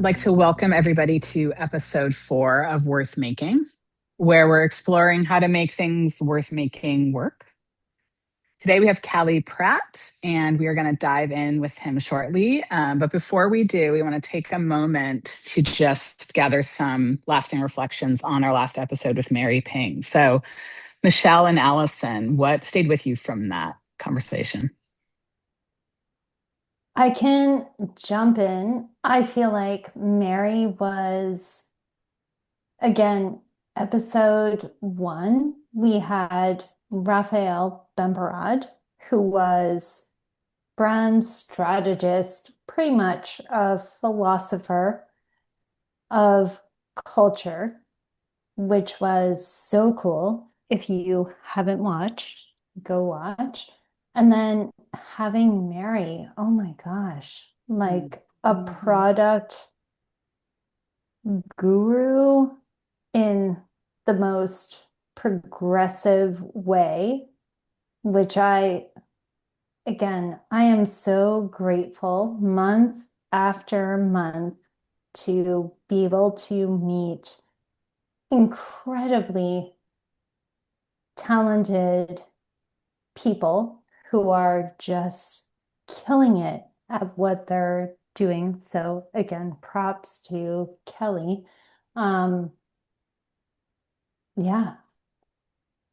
like to welcome everybody to episode 4 of Worth Making, where we're exploring how to make things worth making work. Today we have Kelly Pratt, and we are going to dive in with him shortly. But before we do, we want to take a moment to just gather some lasting reflections on our last episode with Mary Ping. So, Michelle and Allison, what stayed with you from that conversation? I can jump in. I feel like Mary was, again, episode 1. We had Raphael Bemberad, who was brand strategist, pretty much a philosopher of culture, which was so cool. If you haven't watched, go watch. And then having Mary, oh my gosh, like a product guru in the most progressive way, which I am so grateful month after month to be able to meet incredibly talented people who are just killing it at what they're doing. So again, props to Kelly. Um, yeah,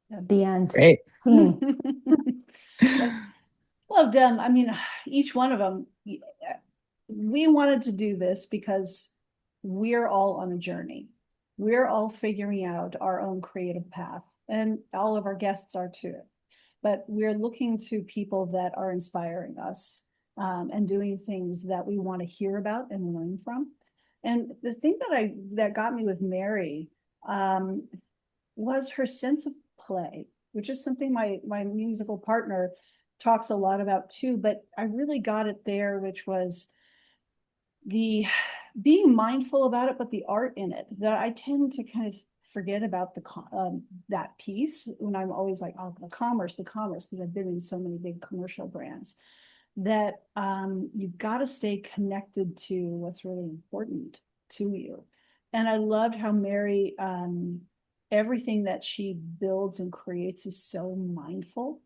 the end. Great. Scene. Loved them. I mean, each one of them, we wanted to do this because we're all on a journey. We're all figuring out our own creative path, and all of our guests are too. But we're looking to people that are inspiring us and doing things that we want to hear about and learn from. And the thing that got me with Mary was her sense of play, which is something my musical partner talks a lot about too. But I really got it there, which was the being mindful about it, but the art in it. That I tend to kind of forget about that piece when I'm always like, oh, the commerce, because I've been in so many big commercial brands. That you've got to stay connected to what's really important to you. And I loved how Mary, everything that she builds and creates is so mindful.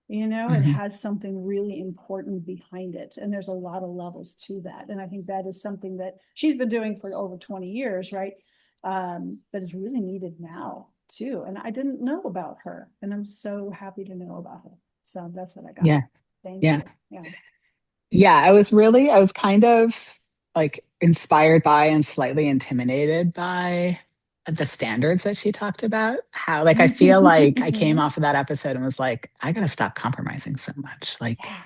It Mhm. has something really important behind it. And there's a lot of levels to that. And I think that is something that she's been doing for over 20 years, right? But is really needed now too. And I didn't know about her, and I'm so happy to know about her. So that's what I got. Yeah. Thank Yeah. you. Yeah. Yeah. I was kind of like inspired by and slightly intimidated by the standards that she talked about. How, like, I feel like I came off of that episode and was like, I got to stop compromising so much. Like, Yeah,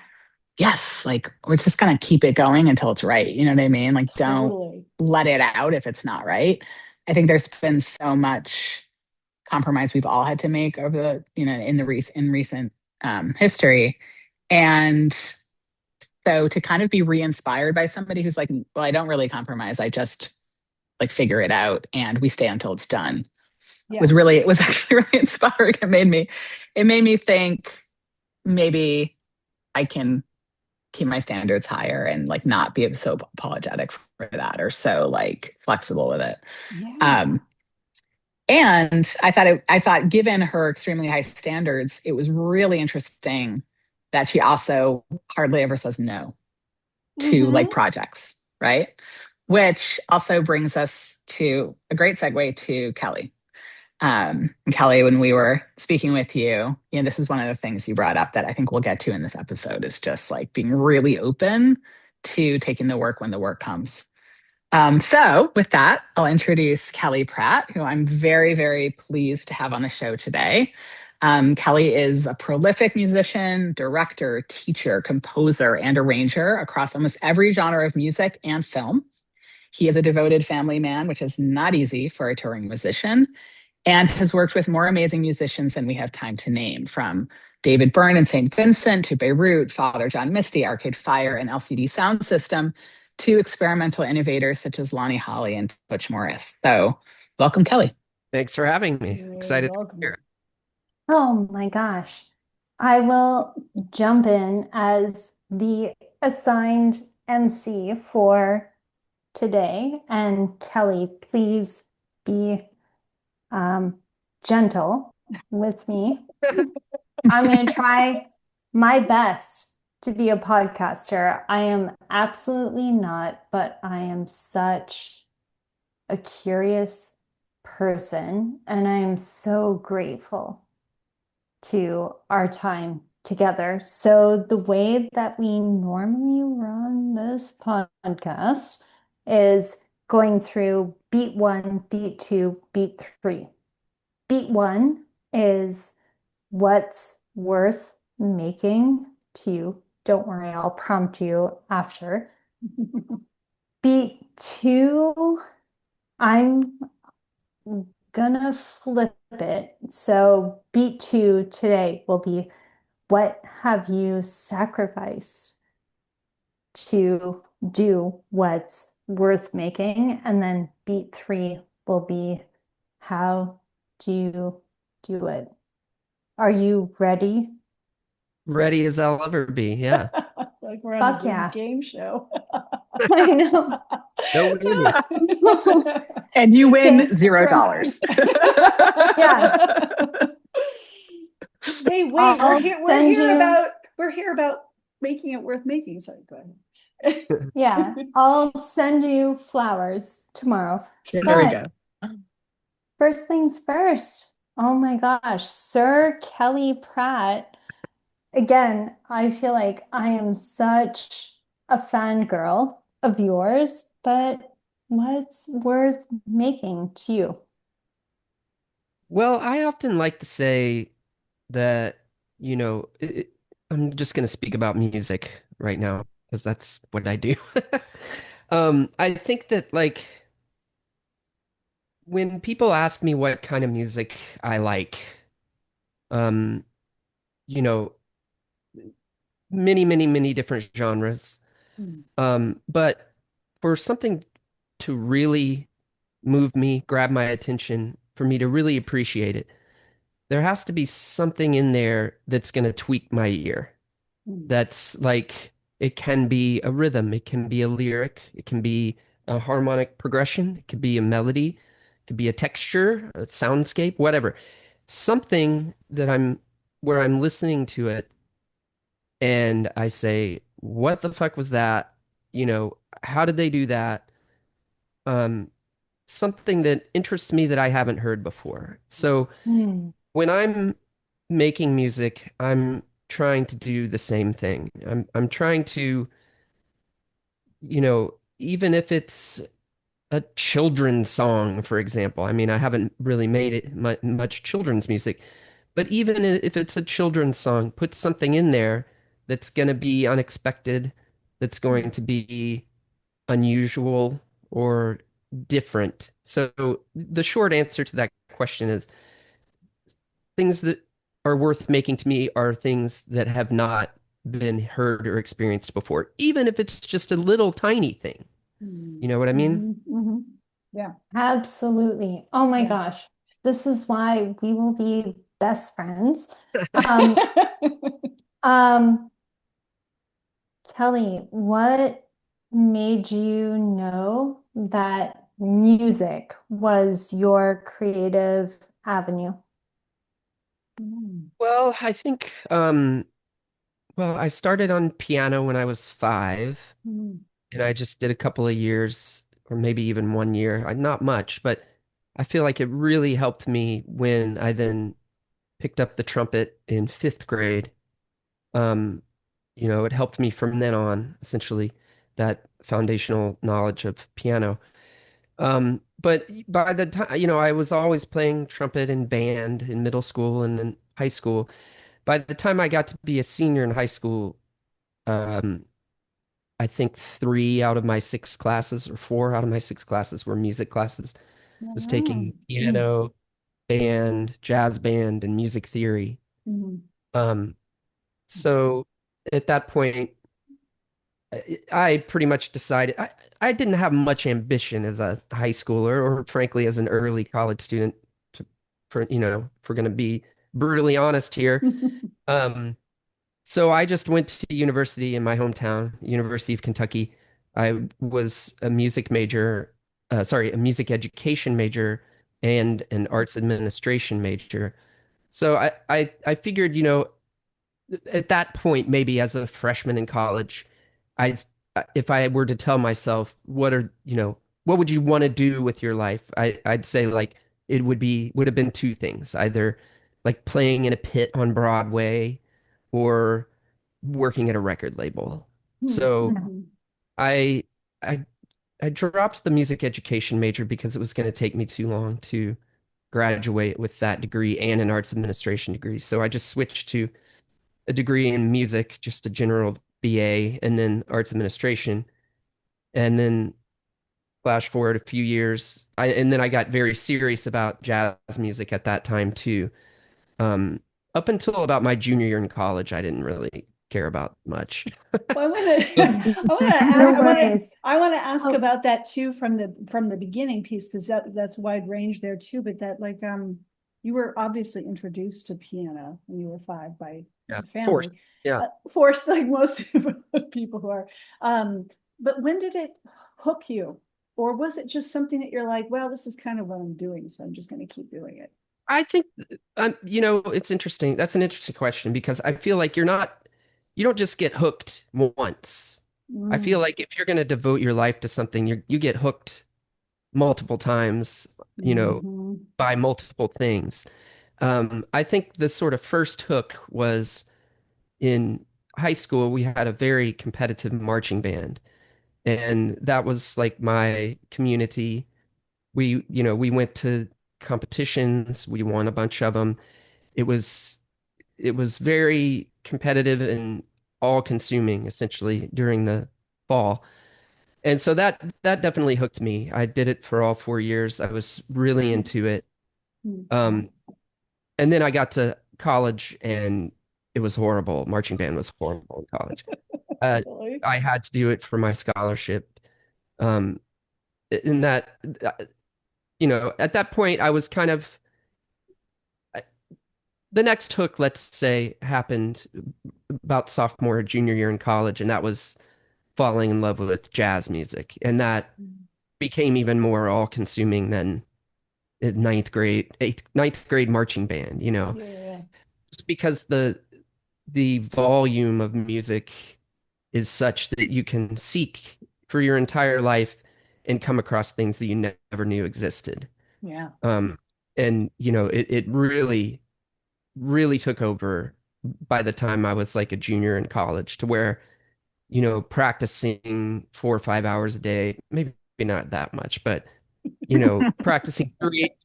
yes, like, we're just going to keep it going until it's right. You know what I mean? Like, don't totally. let it out if it's not right. I think there's been so much compromise we've all had to make over in recent history. And so to kind of be re-inspired by somebody who's like, well, I don't really compromise. I just like figure it out and we stay until it's done Yeah. it was actually really inspiring. It made me think maybe I can keep my standards higher and like not be so apologetic for that or so like flexible with it. Yeah. Um, and I thought given her extremely high standards, it was really interesting that she also hardly ever says no to like Mm-hmm. projects, right? Which also brings us to a great segue to Kelly. Kelly, when we were speaking with you, this is one of the things you brought up that I think we'll get to in this episode is just like being really open to taking the work when the work comes. So with that, I'll introduce Kelly Pratt, who I'm very, very pleased to have on the show today. Kelly is a prolific musician, director, teacher, composer, and arranger across almost every genre of music and film. He is a devoted family man, which is not easy for a touring musician, and has worked with more amazing musicians than we have time to name, from David Byrne and St. Vincent to Beirut, Father John Misty, Arcade Fire, and LCD Soundsystem, to experimental innovators such as Lonnie Holley and Butch Morris. So, welcome, Kelly. Thanks for having me. You're Excited to be welcome. here. Oh my gosh. I will jump in as the assigned MC for today. And Kelly, please be um, gentle with me. I'm going to try my best to be a podcaster. I am absolutely not, but I am such a curious person, and I am so grateful to our time together. So, the way that we normally run this podcast is going through beat one, beat two, beat three. Beat one is what's worth making to you. Don't worry, I'll prompt you after. Beat two, I'm gonna flip it. So, beat two today will be what have you sacrificed to do what's worth making? And then beat three will be how do you do it? Are you ready? Ready as I'll ever be. Yeah. Like we're on Fuck a yeah. game show. I know. No whammy. And you win Thanks. $0. Yeah. Hey, wait, I'll we're send here you- about making it worth making. Sorry, go ahead. Yeah, I'll send you flowers tomorrow. There we But go. first things first. Oh my gosh, Sir Kelly Pratt. Again, I feel like I am such a fangirl of yours, but what's worth making to you? Well, I often like to say that, I'm just going to speak about music right now because that's what I do. I think that like when people ask me what kind of music I like, um, you know, many, many, many different genres. But for something to really move me, grab my attention, for me to really appreciate it, there has to be something in there that's going to tweak my ear. That's like, it can be a rhythm, it can be a lyric, it can be a harmonic progression, it could be a melody, it could be a texture, a soundscape, whatever. Something that where I'm listening to it and I say, what the fuck was that? How did they do that? Um, Something that interests me that I haven't heard before. So Hmm. when I'm making music, I'm trying to do the same thing. I'm trying to, even if it's a children's song, for example. I mean, I haven't really made it much children's music, but even if it's a children's song, put something in there that's going to be unexpected, that's going to be unusual or different. So the short answer to that question is things that are worth making to me are things that have not been heard or experienced before, even if it's just a little tiny thing. You know what I mean? Yeah. Absolutely. Oh my Yeah. gosh. This is why we will be best friends. Um, um, Kelly, what made you know that music was your creative avenue? Well, I think, I started on piano when I was 5, and I just did a couple of years, or maybe even 1 year. Not much, but I feel like it really helped me when I then picked up the trumpet in 5th grade. Um, it helped me from then on, essentially, that foundational knowledge of piano. But by the time, I was always playing trumpet in band in middle school and in high school. By the time I got to be a senior in high school, um, I think 3 out of my 6 classes or 4 out of my 6 classes were music classes. I was Wow. taking piano, band, jazz band, and music theory. Um, so at that point, I pretty much decided I didn't have much ambition as a high schooler or frankly as an early college student if we're going to be brutally honest here. Um, so I just went to university in my hometown, University of Kentucky. I was a music major, sorry, a music education major and an arts administration major. So I figured, at that point, maybe as a freshman in college, I'd if I were to tell myself what would you want to do with your life? I'd say like it would have been two things, either like playing in a pit on Broadway or working at a record label. So Mhm. I I I dropped the music education major because it was going to take me too long to graduate with that degree and an arts administration degree. So I just switched to a degree in music, just a general BA, and then arts administration. And then flash forward a few years, and then I got very serious about jazz music at that time too. Um, Up until about my junior year in college, I didn't really care about much. Well, I want to, No worries. I want to ask Oh, about that too from the beginning piece, because that's wide range there too. But that like you were obviously introduced to piano when you were 5 by Yeah, your forced. family, Yeah. forced like most people who are. But when did it hook you, or was it just something that you're like, well, this is kind of what I'm doing, so I'm just going to keep doing it? I think, it's interesting. That's an interesting question because I feel like you don't just get hooked once. I feel Mm, like if you're going to devote your life to something, you get hooked multiple times, mhm, by multiple things. I think the sort of first hook was in high school. We had a very competitive marching band, and that was like my community. We went to competitions, we won a bunch of them. It was it was very competitive and all consuming essentially during the fall. And so that definitely hooked me. I did it for all 4 years. I was really into it. mm. Um, and then I got to college and it was horrible. Marching band was horrible in college. Uh, Really? I had to do it for my scholarship. Um, in that, at that point, I was kind of the next hook, let's say, happened about sophomore or junior year in college, and that was falling in love with jazz music. And that became even more all-consuming than in ninth grade marching band, Yeah. just because the volume of music is such that you can seek for your entire life and come across things that you never knew existed. Yeah. Um, and it really, really took over by the time I was like a junior in college to where, practicing 4 or 5 hours a day, maybe not that much, but practicing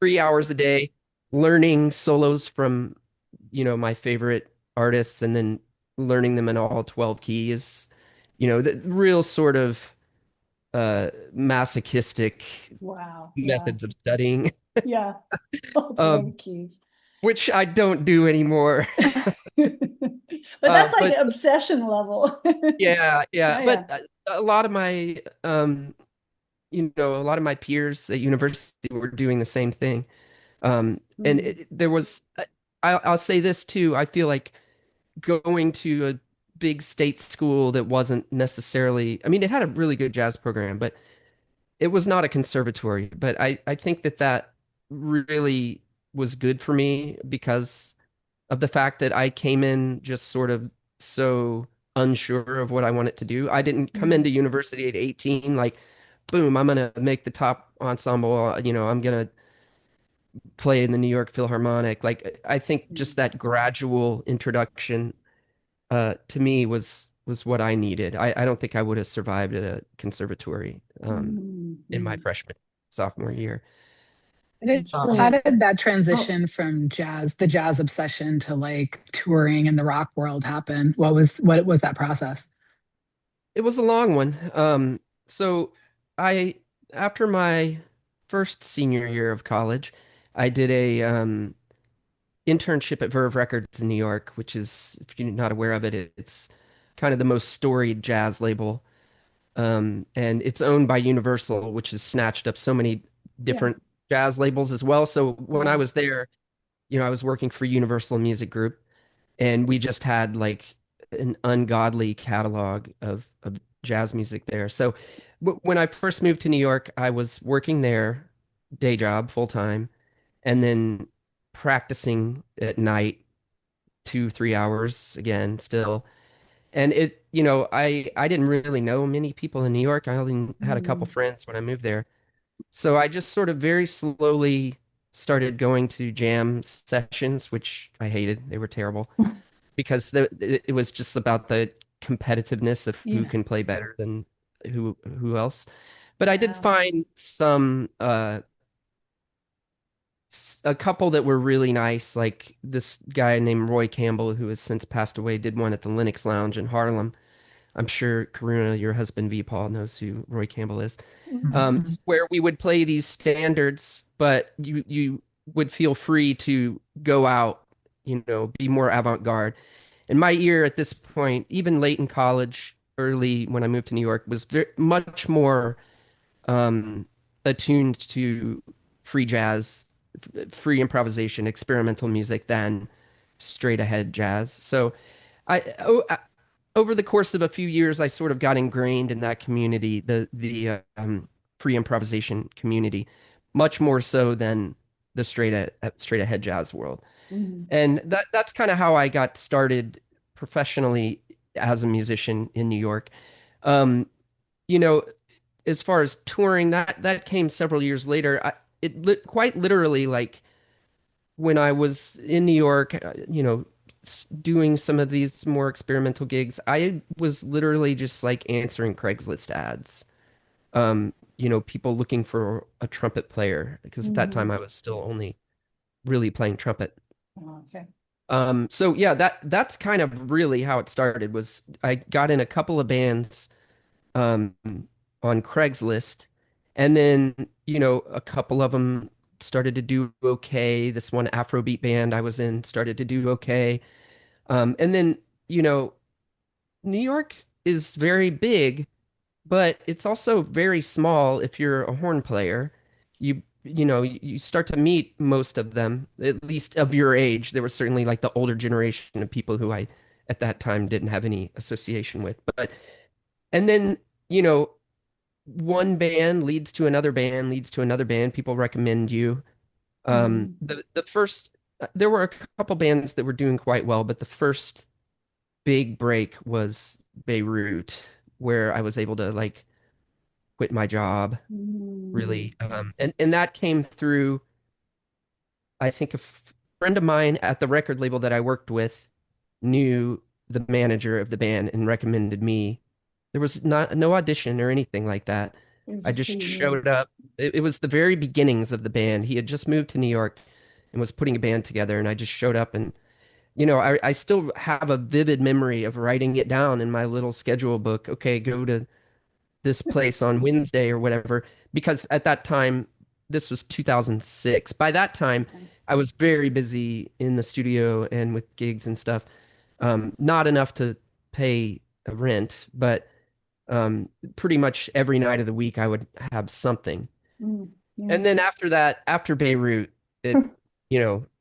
3 hours a day, learning solos from, my favorite artists, and then learning them in all 12 keys, the real sort of masochistic Wow. Yeah. methods of studying, Yeah. All um, 12 keys. which I don't do anymore. But that's like But obsession level. yeah, yeah. Yeah, yeah. But a lot of my, a lot of my peers at university were doing the same thing. And Mm, there was, I'll say this too. I feel like going to a big state school that wasn't necessarily, I mean, it had a really good jazz program, but it was not a conservatory. But I think that really was good for me because of the fact that I came in just sort of so unsure of what I wanted to do. I didn't come mm, into university at 18 like, boom, I'm gonna make the top ensemble, I'm gonna play in the New York Philharmonic. Like I think mm, just that gradual introduction to me was what I needed. I don't think I would have survived at a conservatory mm, in my mm. freshman sophomore year. How Interesting. wait. did that Oh, transition from the jazz obsession to like touring in the rock world happen? What was that process? It was a long one. So I, after my first senior year of college, I did a internship at Verve Records in New York, which is, if you're not aware of it, it's kind of the most storied jazz label. And it's owned by Universal, which has snatched up so many Yeah. different jazz labels as well. So when I Wow. was there, I was working for Universal Music Group, and we just had like an ungodly catalog of jazz music there. So when I first moved to New York, I was working there, day job, full time, and then practicing at night 2, 3 hours again, still. And I didn't really know many people in New York. I only had a couple Mm. friends when I moved there. So I just sort of very slowly started going to jam sessions, which I hated. They were terrible because it was just about the competitiveness of who Yeah. can play better than who else. But I did Wow. find a couple that were really nice, like this guy named Roy Campbell, who has since passed away, did one at the Linux Lounge in Harlem. I'm sure Karuna, your husband V. Paul, knows who Roy Campbell is. Mhm. Where we would play these standards, but you would feel free to go out, be more avant-garde. And my ear at this point, even late in college, early when I moved to New York, was much more um, attuned to free jazz, free improvisation, experimental music than straight ahead jazz. So over the course of a few years, I sort of got ingrained in that community, the free improvisation community, much more so than the straight ahead jazz world. Mhm. And that's kind of how I got started professionally as a musician in New York. Um, you know, as far as touring, that came several years later. Quite literally, like when I was in New York, doing some of these more experimental gigs, I was literally just like answering Craigslist ads. People looking for a trumpet player because at that time Mhm. I was still only really playing trumpet. Oh, okay. So yeah, that's kind of really how it started was I got in a couple of bands um, on Craigslist, and then a couple of them started to do okay. This one Afrobeat band I was in started to do okay, and then you know New York is very big, but it's also very small. If you're a horn player, you start to meet most of them, at least of your age. There was certainly like the older generation of people who I at that time didn't have any association with, but and then you know one band leads to another band, leads to another band. People recommend you. Mhm. The first there were a couple bands that were doing quite well, but the first big break was Beirut, where I was able to like quit my job, Mhm. really. And that came through, I think friend of mine at the record label that I worked with knew the manager of the band and recommended me. There was not no audition or anything like that. It was I just who just you knew. showed up. It was the very beginnings of the band. He had just moved to New York and was putting a band together, and I just showed up and I still have a vivid memory of writing it down in my little schedule book. Okay, go to this place on Wednesday or whatever, because at that time, this was 2006. By that time, Okay. I was very busy in the studio and with gigs and stuff. Not enough to pay a rent, but pretty much every night of the week, I would have something. Yeah. And then after that, after Beirut,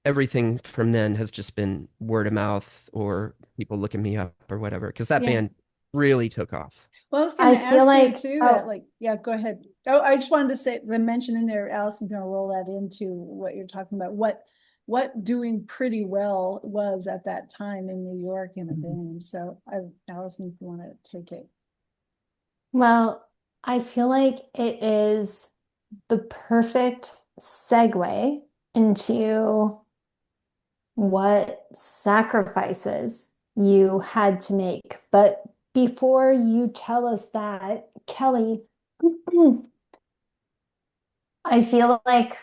everything from then has just been word of mouth or people looking me up or whatever, because that Yeah. band really took off. Well, I was going I to feel ask you like, too that, oh, like, yeah, go ahead. Oh, I just wanted to say the mention in there. Allison's going to roll that into what you're talking about. What doing pretty well was at that time in New York in a band. So, Allison, if you want to take it. well, I feel like it is the perfect segue into what sacrifices you had to make. But before you tell us that, Kelly, I feel like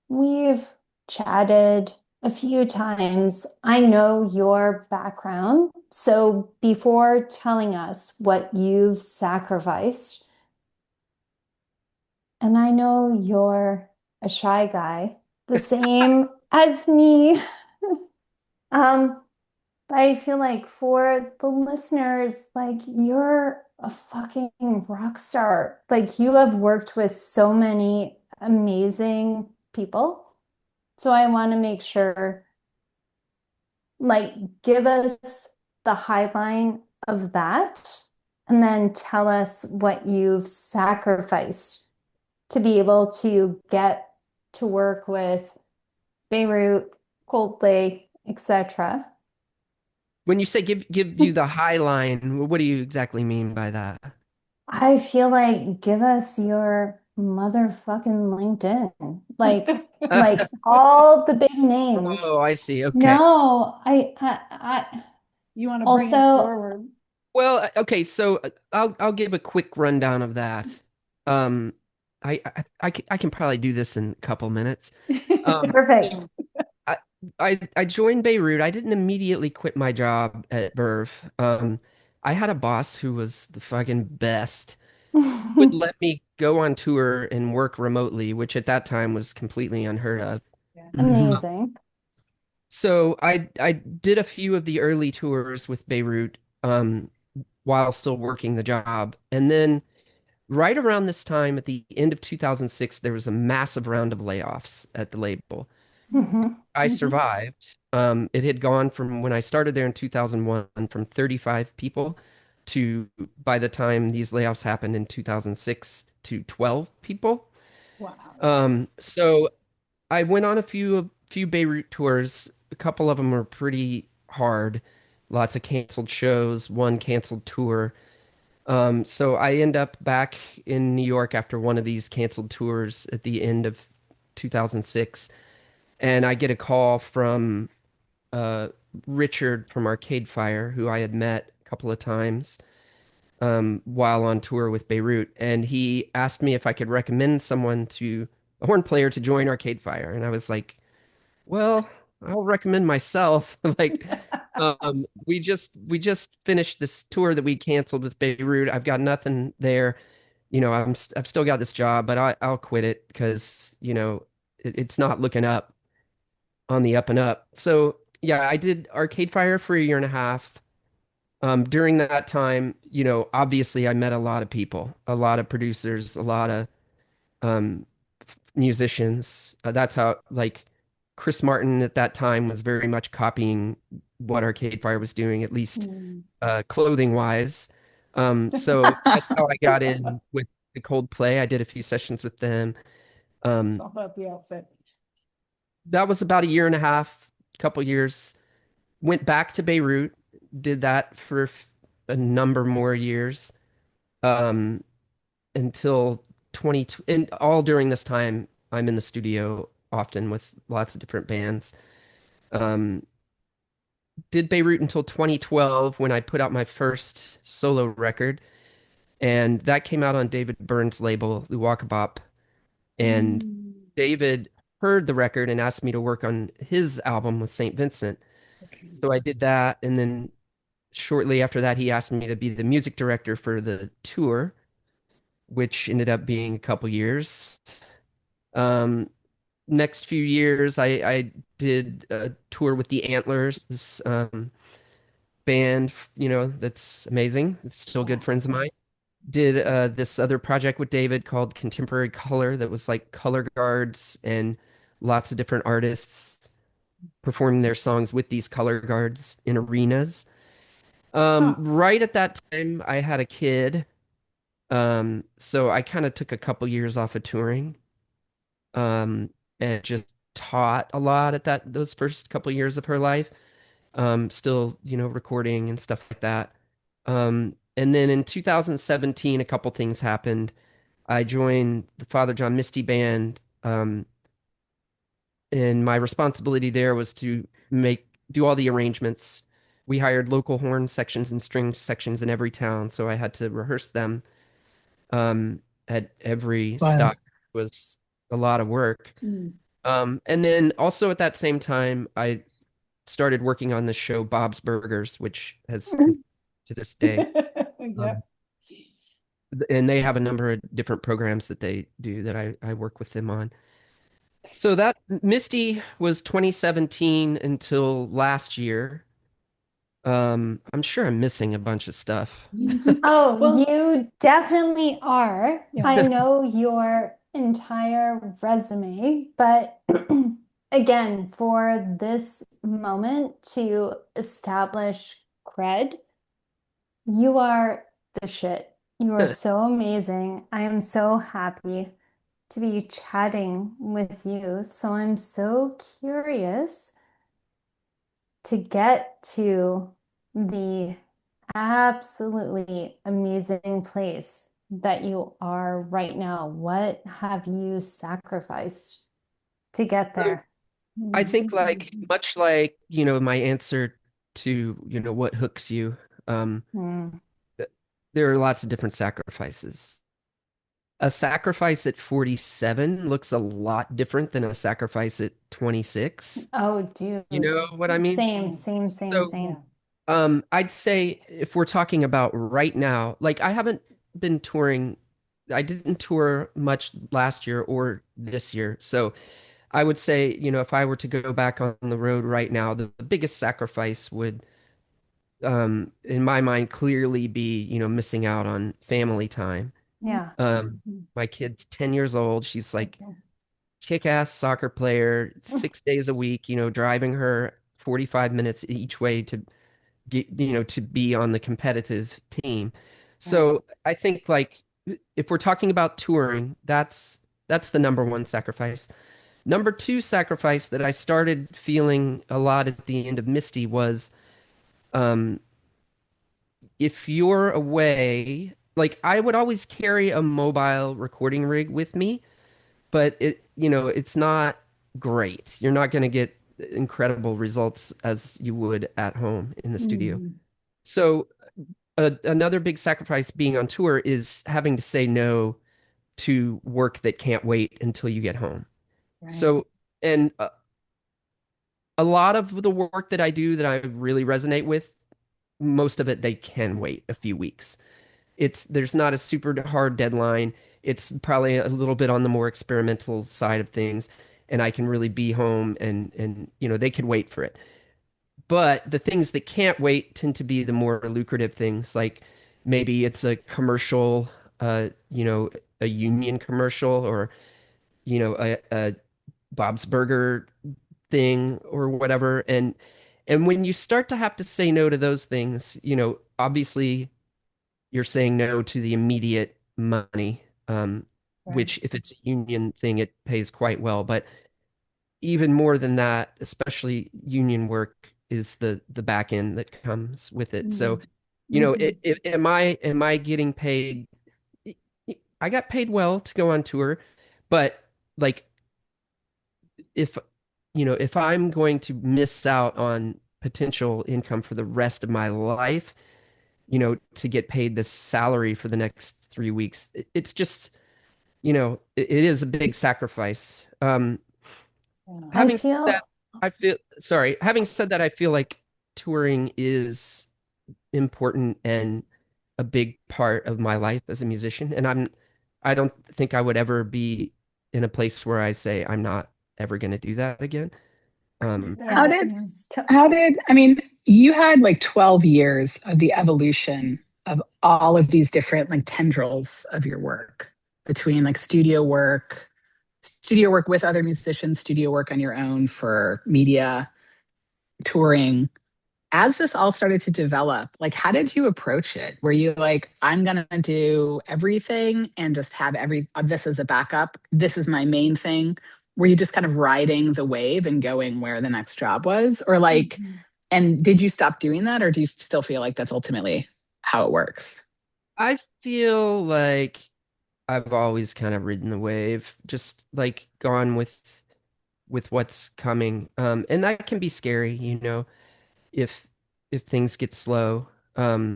we've chatted a few times. I know your background. So before telling us what you've sacrificed, and I know you're a shy guy, the same as me. Um, I feel like for the listeners, like you're a fucking rock star. Like you have worked with so many amazing people. So I want to make sure, like, give us the highline of that. and then tell us what you've sacrificed to be able to get to work with Beirut, Coldplay, etc. When you say give you the high line, what do you exactly mean by that? I feel like give us your motherfucking LinkedIn. Like all the big names. Oh, I see. Okay. No, I You want to bring it also forward. Well, okay, so I'll give a quick rundown of that. Um, I can probably do this in a couple minutes. perfect. So I, I joined Beirut. I didn't immediately quit my job at Verve. I had a boss who was the fucking best. Would let me go on tour and work remotely, which at that time was completely unheard of. Yeah. Amazing. So I did a few of the early tours with Beirut while still working the job. And then right around this time at the end of 2006, there was a massive round of layoffs at the label. Mhm. I survived. It had gone from when I started there in 2001 from 35 people to by the time these layoffs happened in 2006 to 12 people. Wow. So I went on a few Beirut tours. A couple of them were pretty hard. Lots of canceled shows, one canceled tour. So I end up back in New York after one of these canceled tours at the end of 2006, and I get a call from uh, Richard from Arcade Fire, who I had met a couple of times while on tour with Beirut, and he asked me if I could recommend someone to a horn player to join Arcade Fire, and I was like, well, I'll recommend myself. Like, we just finished this tour that we canceled with Beirut. I've got nothing there. I've still got this job, but I'll quit it because, it's not looking up on the up and up. So yeah, I did Arcade Fire for a year and a half. During that time, obviously I met a lot of people, a lot of producers, a lot of um, musicians. That's how, like, Chris Martin at that time was very much copying what Arcade Fire was doing, at least Mm. clothing wise. So that's how I got in with the Coldplay. I did a few sessions with them. It's Um, all about the outfit. that was about a year and a half, couple years. Went back to Beirut, did that for a number more years, um, until 20, and all during this time, I'm in the studio often with lots of different bands. Um, did Beirut until 2012 when I put out my first solo record, and that came out on David Byrne's label, Luwakabop. And Mm. David heard the record and asked me to work on his album with St. Vincent. Okay. So I did that, and then shortly after that, he asked me to be the music director for the tour, which ended up being a couple years. Um, Next few years, I did a tour with the Antlers, this band, that's amazing. It's still good Wow. friends of mine. Did this other project with David called Contemporary Color that was like color guards and lots of different artists performing their songs with these color guards in arenas. Huh. Right at that time, I had a kid. So I kind of took a couple years off of touring, um, and just taught a lot at those first couple years of her life. Still, recording and stuff like that. And then in 2017, a couple things happened. I joined the Father John Misty band, and my responsibility there was to do all the arrangements. We hired local horn sections and string sections in every town, so I had to rehearse them at every Wild. stop. It was a lot of work. Mm. And then also at that same time, I started working on the show Bob's Burgers, which has continued to this day. Yeah. Um, and they have a number of different programs that they do that I work with them on. So that Misty was 2017 until last year. I'm sure I'm missing a bunch of stuff. Oh, Well, you definitely are. yeah. I know your entire resume, but again, for this moment to establish cred, you are the shit. You are so amazing. I am so happy to be chatting with you. So I'm so curious to get to the absolutely amazing place that you are right now. What have you sacrificed to get So there? I think like much like, my answer to, what hooks you, um, Mm, th- there are lots of different sacrifices. A sacrifice at 47 looks a lot different than a sacrifice at 26. oh, You dude. know what I mean? Same, same, same, So, same. I'd say if we're talking about right now, like I haven't been touring, I didn't tour much last year or this year. So I would say, if I were to go back on the road right now, the biggest sacrifice would, in my mind, clearly be, missing out on family time. Yeah. Um, my kid's 10 years old. She's like kick-ass soccer player, 6 days a week, driving her 45 minutes each way to get, to be on the competitive team. So I think like if we're talking about touring, that's the number one sacrifice. Number two sacrifice that I started feeling a lot at the end of Misty was um, if you're away, like I would always carry a mobile recording rig with me, but it's not great. You're not going to get incredible results as you would at home in the studio. Mhm. So another big sacrifice being on tour is having to say no to work that can't wait until you get home. Right. So, and a lot of the work that I do that I really resonate with, most of it they can wait a few weeks. There's not a super hard deadline. It's probably a little bit on the more experimental side of things, and I can really be home and they can wait for it. But the things that can't wait tend to be the more lucrative things, like maybe it's a commercial, a union commercial or a Bob's Burger thing or whatever. And when you start to have to say no to those things, obviously you're saying no to the immediate money, Right. which if it's a union thing, it pays quite well. But even more than that, especially union work, is the back end that comes with it. So, Mhm. Mhm. am I getting paid? I got paid well to go on tour, but like if if I'm going to miss out on potential income for the rest of my life, to get paid this salary for the next 3 weeks, it's just, it is a big sacrifice. Yeah. I Having said that, feel having said that, I feel like touring is important and a big part of my life as a musician. And I don't think I would ever be in a place where I say I'm not ever going to do that again. How yeah. did, I mean, you had like 12 years of the evolution of all of these different like tendrils of your work between like studio work with other musicians, studio work on your own for media, touring. As this all started to develop, like how did you approach it? Were you like, I'm gonna do everything and just have this as a backup? This is my main thing. Were you just kind of riding the wave and going where the next job was? Or like, Mhm. and did you stop doing that, or do you still feel like that's ultimately how it works? I feel like I've always kind of ridden the wave, just like gone with what's coming. And that can be scary, if things get slow. Yeah,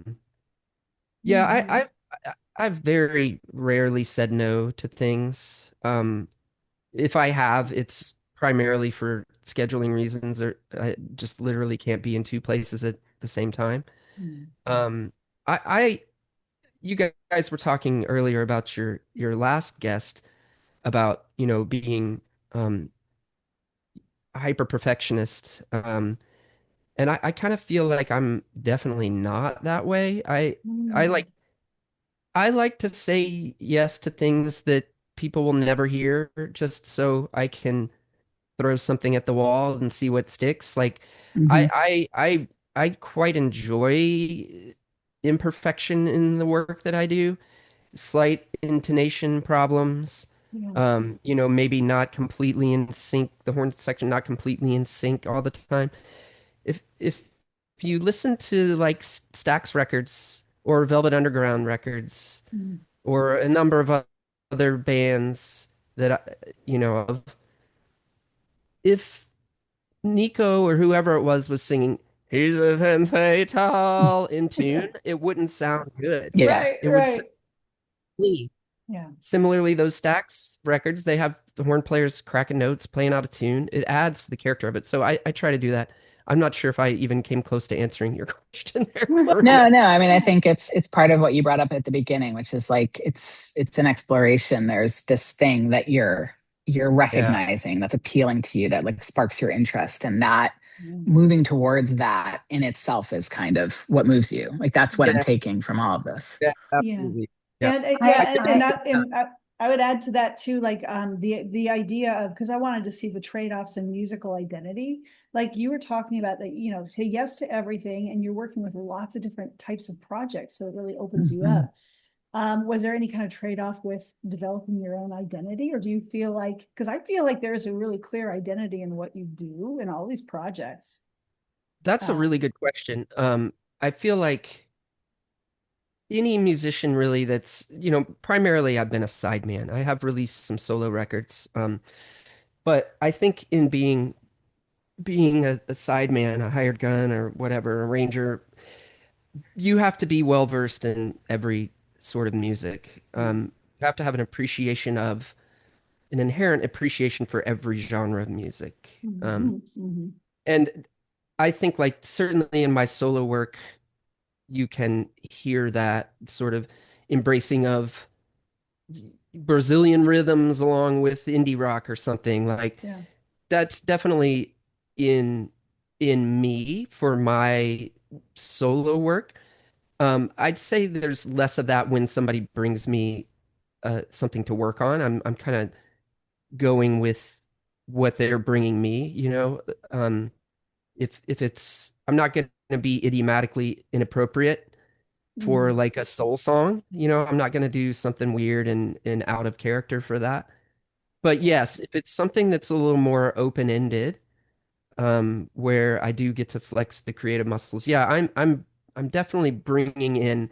Mhm. I've very rarely said no to things. If I have, it's primarily for scheduling reasons, or I just literally can't be in two places at the same time. Mhm. Um, I you guys were talking earlier about your last guest about, being um hyper perfectionist. And I kind of feel like I'm definitely not that way. I Mhm. I like to say yes to things that people will never hear just so I can throw something at the wall and see what sticks. Like Hmm. I I I I quite enjoy imperfection in the work that I do, slight intonation problems. Yeah. Maybe not completely in sync, the horn section not completely in sync all the time. If you listen to like Stax records or Velvet Underground records Mm. or a number of other bands that you know of, if Nico or whoever it was singing "He's a femme fatale" in tune, it wouldn't sound good. Yeah. Right, It would sound right. clean. Yeah. Similarly, those Stax records, they have the horn players cracking notes, playing out of tune. It adds to the character of it. So I try to do that. I'm not sure if I even came close to answering your question there, Well, Karuna. No, I mean, I yeah. think it's part of what you brought up at the beginning, which is like it's an exploration. There's this thing that you're Yeah. recognizing that's appealing to you that like sparks your interest, and that Mm. moving towards that in itself is kind of what moves you. Like that's what I'm Yeah. taking from all of this. Yeah. Yeah. Absolutely. Yeah. And I yeah, think and I that and I would add to that too, like the idea of, because I wanted to see the trade-offs in musical identity. Like you were talking about that, say yes to everything, and you're working with lots of different types of projects, so it really opens you Mhm. up. Was there any kind of trade-off with developing your own identity, or do you feel like, because I feel like there's a really clear identity in what you do in all these projects. that's a really Um, good question. I feel like any musician really that's, primarily I've been a sideman. I have released some solo records. But I think in being a sideman, a hired gun or whatever, a ranger, you have to be well versed in every sort of music. You have to have an inherent appreciation for every genre of music. mhm, mhm. And I think like certainly in my solo work, you can hear that sort of embracing of Brazilian rhythms along with indie rock or something. Like Yeah. that's definitely in in me for my solo work. I'd say there's less of that when somebody brings me something to work on. I'm kind of going with what they're bringing me, you know. If it's I'm not going to be idiomatically inappropriate for Mm. like a soul song, I'm not going to do something weird and out of character for that. But Yeah. yes, if it's something that's a little more open-ended, where I do get to flex the creative muscles. Yeah, I'm definitely bringing in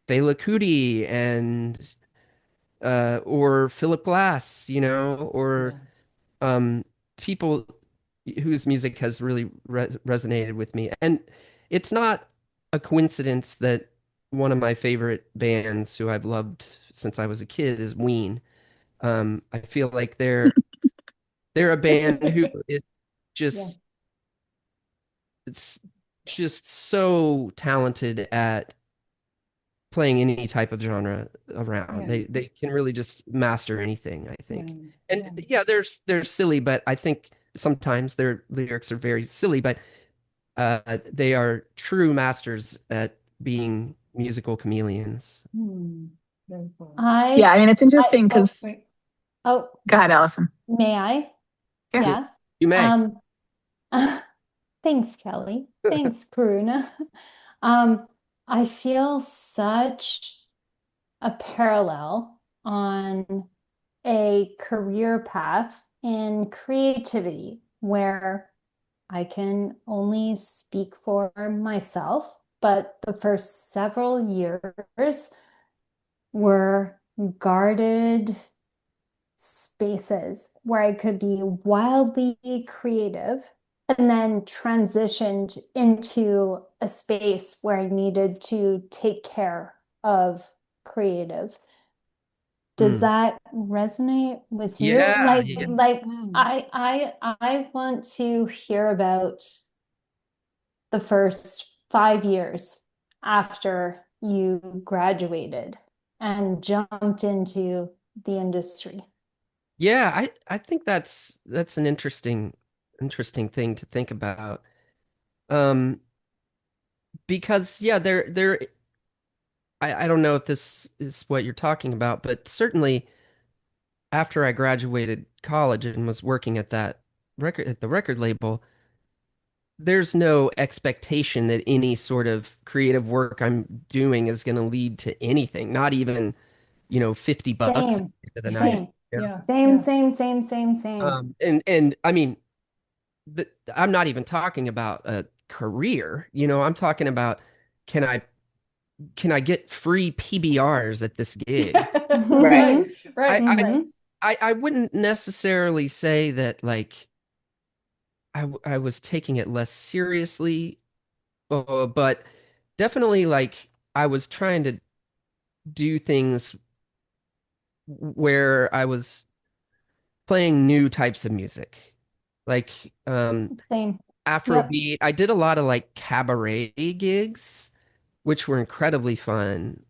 Fela Kuti and or Philip Glass, or Yeah. um, people whose music has really resonated with me. And it's not a coincidence that one of my favorite bands who I've loved since I was a kid is Ween. I feel like they're a band who is Yeah. just it's just so talented at playing any type of genre around. Yeah. They can really just master anything, I Yeah. think. Yeah. And yeah, they're silly, but I think sometimes their lyrics are very silly, but they are true masters at being musical chameleons. Hmm. Very cool. Yeah, I I mean, it's I interesting Oh, because wait. oh, go ahead, Allison. may I? Yeah. You, Yeah. you may. Um thanks, Kelly. Thanks, Karuna. Um, I feel such a parallel on a career path in creativity where I can only speak for myself, but the first several years were guarded spaces where I could be wildly creative and then transitioned into a space where I needed to take care of creative. Does Mm. that resonate with you? Yeah, Like, yeah. like Mm. I want to hear about the first 5 years after you graduated and jumped into the industry. Yeah, I think that's an interesting thing to think about. Um, because yeah, I don't know if this is what you're talking about, but certainly after I graduated college and was working at the record label, there's no expectation that any sort of creative work I'm doing is going to lead to anything, not even, $50 at Same, the end of the night. Same. same, Yeah. Yeah. same, Yeah. same, same, same, same. And I mean, I'm not even talking about a career. I'm talking about can I can I get free PBRs at this gig? Right. Right. I Right. I Right. Hmm. I wouldn't necessarily say that like I was taking it less seriously, but definitely like I was trying to do things where I was playing new types of music. Like Same. Yep. Afrobeat. I did a lot of like cabaret gigs, which were incredibly fun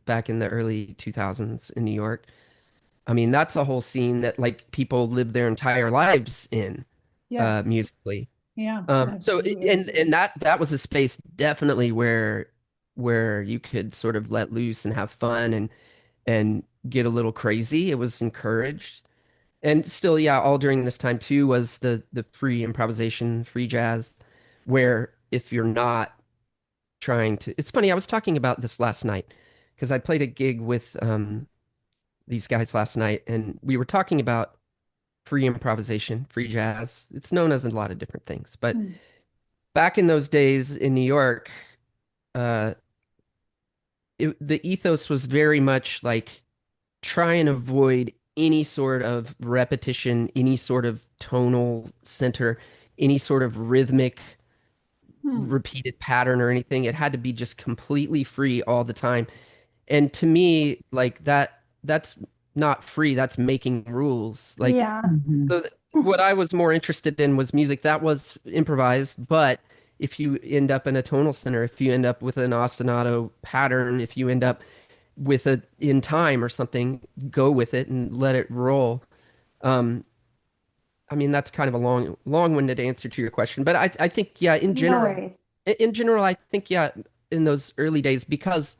back in the early 2000s in New York. I mean, that's a whole scene that like people live their entire lives in Yeah. musically. Yeah. So Absolutely. and that was a space definitely where you could sort of let loose and have fun and get a little crazy. It was encouraged. And still, yeah, all during this time too was the free improvisation, free jazz, where if you're not trying to, it's funny, I was talking about this last night because I played a gig with these guys last night, and we were talking about free improvisation, free jazz. It's known as a lot of different things, but Hmm. back in those days in New York, uh, the ethos was very much like try and avoid any sort of repetition, any sort of tonal center, any sort of rhythmic Hmm. repeated pattern or anything. It had to be just completely free all the time. And to me, like that's not free, that's making rules. Like Yeah. Mhm. so what I was more interested in was music that was improvised, but if you end up in a tonal center, if you end up with an ostinato pattern, if you end up with a in time or something, go with it and let it roll. Um, I mean, that's kind of a long-winded answer to your question, but I think, yeah, No worries. in general, I think, yeah, in those early days, because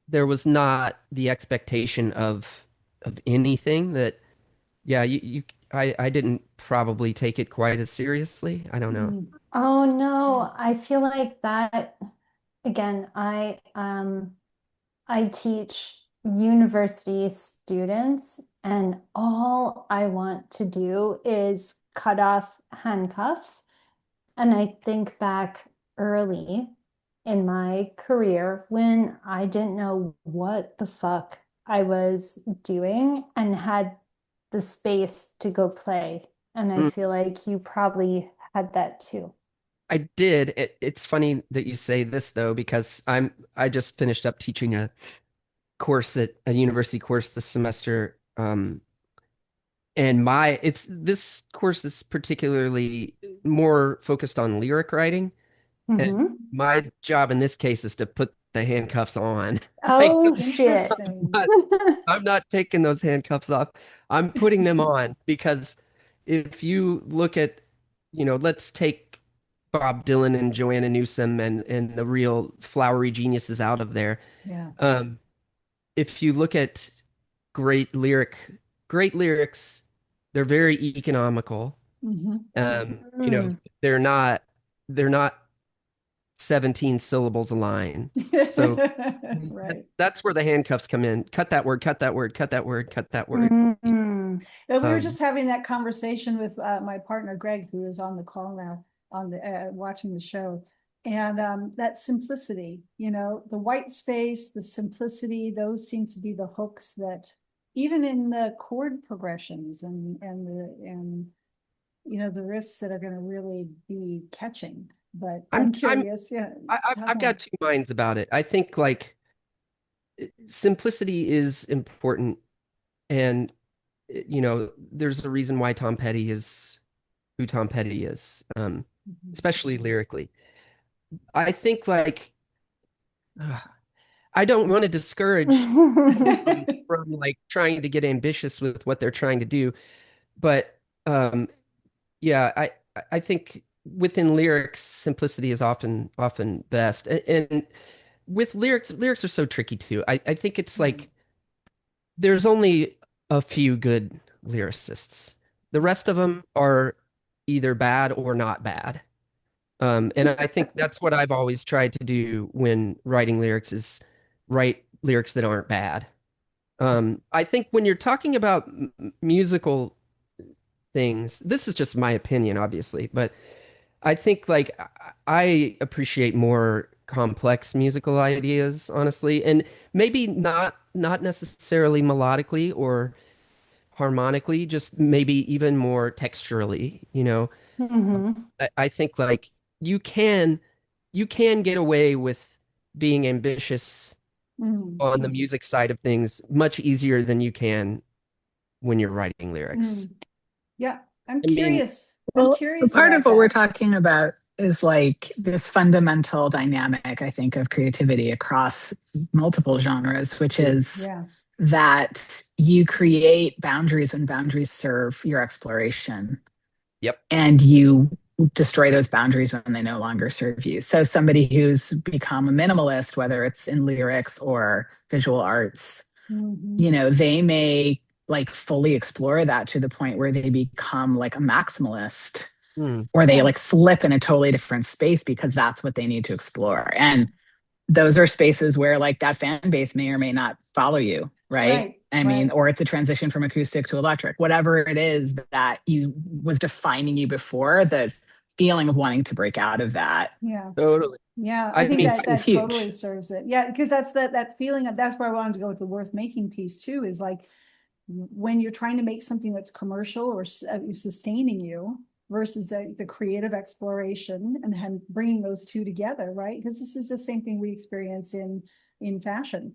there was not the expectation of anything that, yeah, I didn't probably take it quite as seriously. I don't know. Hmm. Oh Yeah. no, I feel like that again, I teach university students, and all I want to do is cut off handcuffs. And I think back early in my career when I didn't know what the fuck I was doing and had the space to go play. And I Mm, feel like you probably had that too. I did. It's funny that you say this though, because I just finished up teaching a course at a university course this semester. And my it's this course is particularly more focused on lyric writing. And Hmm. my job in this case is to put the handcuffs on. Like Oh shit. Interesting. not, I'm not taking those handcuffs off. I'm putting them on because if you look at, let's take Bob Dylan and Joanna Newsom and the real flowery geniuses out of there. Yeah. Um, if you look at great lyric, great lyrics, they're very economical. Hmm. You know, Mm. they're not 17 syllables a line. So Right. that's where the handcuffs come in. Cut that word, cut that word, cut that word, cut that word. Mm. And we were Um, just having that conversation with my partner Greg, who is on the call now, on the watching the show, and that simplicity, the white space, the simplicity, those seem to be the hooks that, even in the chord progressions and the riffs that are going to really be catching. But I'm I'm curious, yeah, talk I've more. got two minds about it. I think like simplicity is important, and there's a reason why Tom Petty is who Tom Petty is, Mhm. especially lyrically. I think like uh, I don't want to discourage from like trying to get ambitious with what they're trying to do, but yeah, I think within lyrics, simplicity is often best, and with lyrics are so tricky too. I think it's Mm. like there's only a few good lyricists. The rest of them are either bad or not bad. And I think that's what I've always tried to do when writing lyrics is write lyrics that aren't bad. I think when you're talking about musical things, this is just my opinion, obviously, but I think like I appreciate more complex musical ideas, honestly, and maybe not necessarily melodically or harmonically, just maybe even more texturally, you know. Hmm. I think like you can you can get away with being ambitious Mm, on the music side of things much easier than you can when you're writing lyrics. mm. Yeah, I'm I mean, curious. I'm Well, curious part of about what we're that. talking about is like this fundamental dynamic, I think, of creativity across multiple genres, which is Yeah. that you create boundaries when boundaries serve your exploration, yep. and you destroy those boundaries when they no longer serve you. So, somebody who's become a minimalist, whether it's in lyrics or visual arts, Hmm. they may like fully explore that to the point where they become like a maximalist, Hmm. or they Yeah. like flip in a totally different space because that's what they need to explore. And those are spaces where like that fan base may or may not follow you, right? Right. I mean, Right. or it's a transition from acoustic to electric, whatever it is that you was defining you before, the feeling of wanting to break out of that Yeah. Totally. Yeah, I I think mean, that is that totally huge. serves it. Yeah, because that feeling of that's where I wanted to go with the worth making piece too, is like when you're trying to make something that's commercial or sustaining you versus the creative exploration and bringing those two together, right? Because this is the same thing we experience in fashion,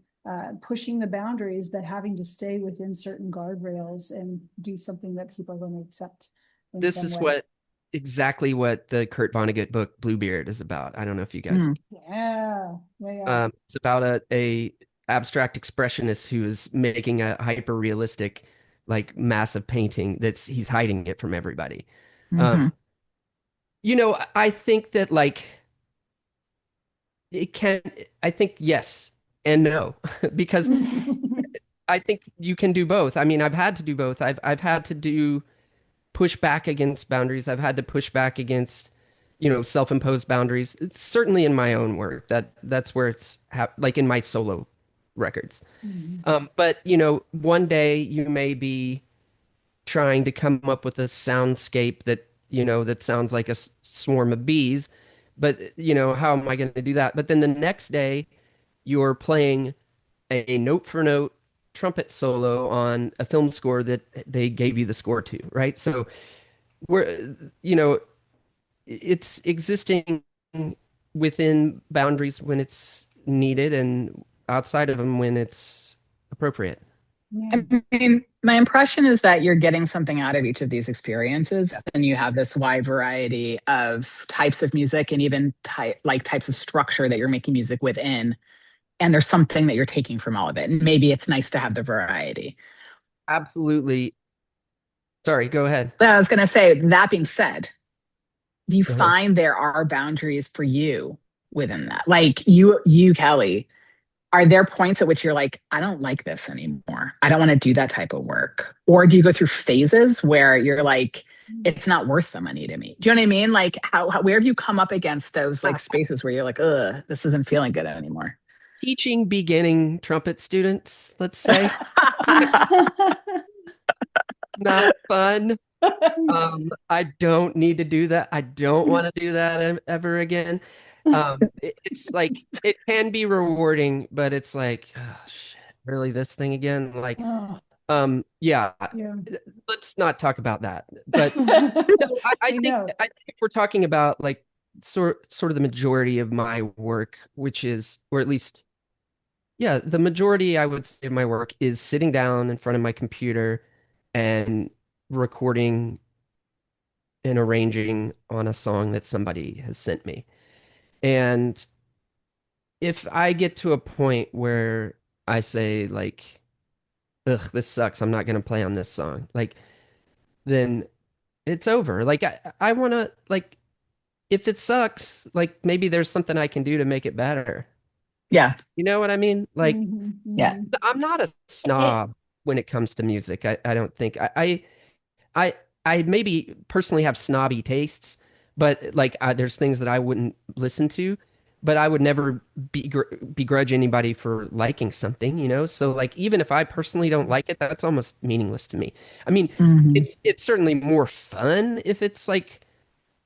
pushing the boundaries, but having to stay within certain guardrails and do something that people are going to accept in this some is way. what exactly what the Kurt Vonnegut book Bluebeard is about. I don't know if you guys. Mm. Yeah, yeah, yeah. It's about a abstract expressionist who is making a hyper realistic, like massive painting that's he's hiding it from everybody. Um, Hmm. I think that like it can. I think yes and no because I think you can do both. I mean, I've had to do both. I've had to do push back against boundaries. I've had to push back against, self-imposed boundaries. It's certainly in my own work that's where it's like in my solo records. Mhm. But one day you may be trying to come up with a soundscape that sounds like a swarm of bees. But how am I going to do that? But then the next day you're playing a note for note trumpet solo on a film score that they gave you the score to, right? So we're, it's existing within boundaries when it's needed and outside of them when it's appropriate. Yeah. I mean, my impression is that you're getting something out of each of these experiences, and you have this wide variety of types of music and even types of structure that you're making music within. And there's something that you're taking from all of it. And maybe it's nice to have the variety. Absolutely. Sorry, go ahead. But I was going to say, that being said, do you Uh-huh. find there are boundaries for you within that? Like you, Kelly, are there points at which you're like, I don't like this anymore. I don't want to do that type of work? Or do you go through phases where you're like, it's not worth the money to me? Do you know what I mean? Like, where have you come up against those like spaces where you're like, ugh, this isn't feeling good anymore? Teaching beginning trumpet students, let's say, not fun. I don't need to do that. I don't want to do that ever again. It's like it can be rewarding, but it's like, oh shit, really this thing again? Like, Oh, yeah, yeah. let's not talk about that. But no, I We think know. if we're talking about like sort of the majority of my work, which is, or at least, yeah, the majority I would say of my work is sitting down in front of my computer and recording and arranging on a song that somebody has sent me. And if I get to a point where I say like, ugh, this sucks, I'm not gonna play on this song, like then it's over. Like I wanna like if it sucks, like maybe there's something I can do to make it better. Yeah. You know what I mean? Like Mhm, Yeah. mhm. I'm not a It, snob when it comes to music. I don't think I maybe personally have snobby tastes, but like there's things that I wouldn't listen to, but I would never begrudge anybody for liking something, you know? So like even if I personally don't like it, that's almost meaningless to me. I mean, Hmm. it's certainly more fun if it's like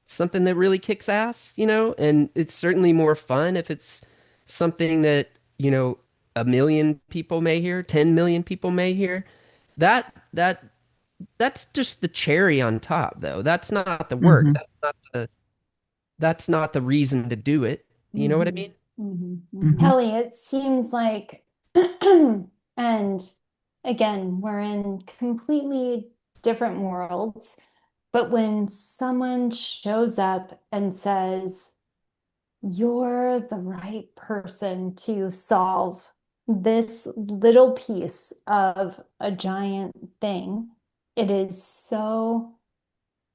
something that really kicks ass, you know? And it's certainly more fun if it's something that, you know, 1 million people may hear, 10 million people may hear. That's just the cherry on top, though. That's not the work. Hmm. That's not the reason to do it. You know what I Mhm. mean? Mhm. Hmm. Mhm. Kelly, it seems like, and again, we're in completely different worlds, but when someone shows up and says, you're the right person to solve this little piece of a giant thing, it is so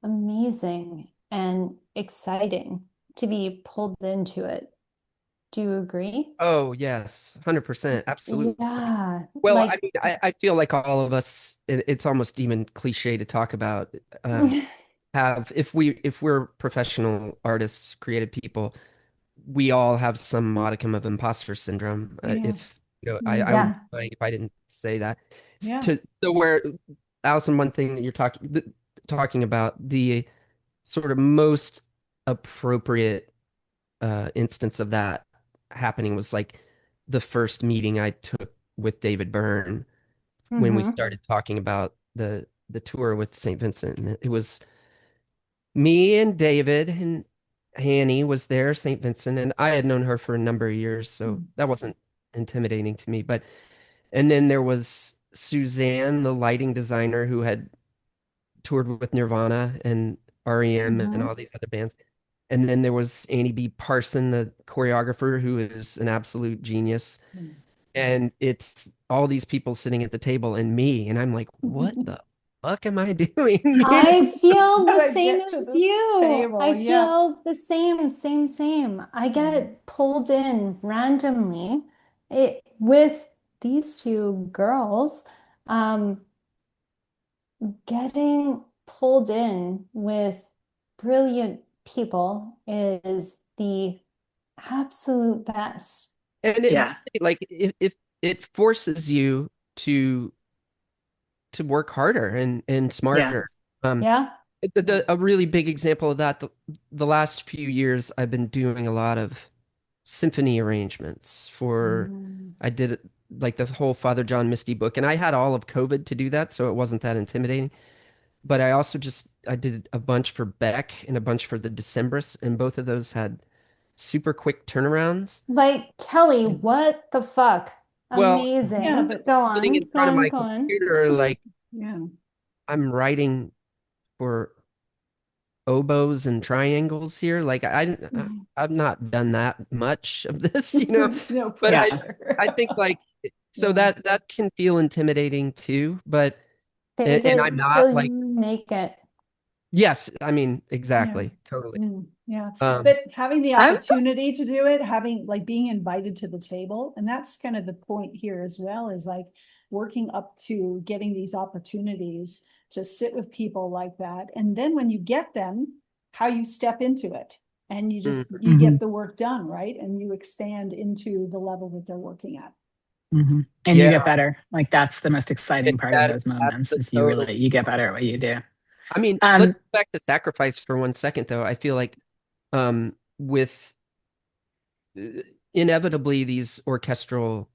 amazing and exciting to be pulled into it. Do you agree? Oh, yes, 100%, absolutely. Yeah, Well, I like mean, I feel like all of us, it's almost even cliche to talk about, um, have if we're professional artists, creative people, we all have some modicum of imposter syndrome. Yeah. If you know, I would Mhm. yeah. be lying if I didn't say that. Yeah. To where, Allison, one thing that you're talking about, the sort of most appropriate instance of that happening was like the first meeting I took with David Byrne when we Hmm. started talking about the tour with St. Vincent. And it was me and David, and Hanny was there, St. Vincent, and I had known her for a number of years, so Mm. that wasn't intimidating to me. But and then there was Suzanne, the lighting designer who had toured with Nirvana and REM and Hmm. all these other bands. And then there was Annie B. Parson, the choreographer, who is an absolute genius. And it's all these people sitting at the table and me, and I'm like, what Mm. the fuck am I doing here? I feel How the do I same get to as this you. table? I Yeah. feel the same. I Mhm. get pulled in randomly with these two girls. Um, Getting pulled in with brilliant people is the absolute best. And Yeah. like if it forces you to work harder and Yeah. smarter. Um, Yeah. a really big example of that, the last few years, I've been doing a lot of symphony arrangements for, Mm. I did it like the whole Father John Misty book, and I had all of COVID to do that, so it wasn't that intimidating. But I also I did a bunch for Beck and a bunch for the Decemberists, and both of those had super quick turnarounds. Like Kelly, what the fuck? Well, Yeah, Amazing. but Go sitting in on, go front of on, my go on. computer, like yeah. I'm writing for oboes and triangles here. Like I've not done that much of this, you know, No but Yeah. I pressure. think like so Yeah. that can feel intimidating too, but Fake and I'm it till not like you make it. yes, I mean Yeah. exactly, totally. Yeah. Um But having the I'm opportunity to do it, having like being invited to the table, and that's kind of the point here as well, is like working up to getting these opportunities to sit with people like that. And then when you get them, how you step into it and you get Mhm. the work done, right? And you expand into the level that they're working at. Hmm. And you yeah, get better. Like that's the most exciting part of those that's moments the is total. you get better at what you do. I mean, let's Um, go back to sacrifice for 1 second though. I feel like with inevitably these orchestral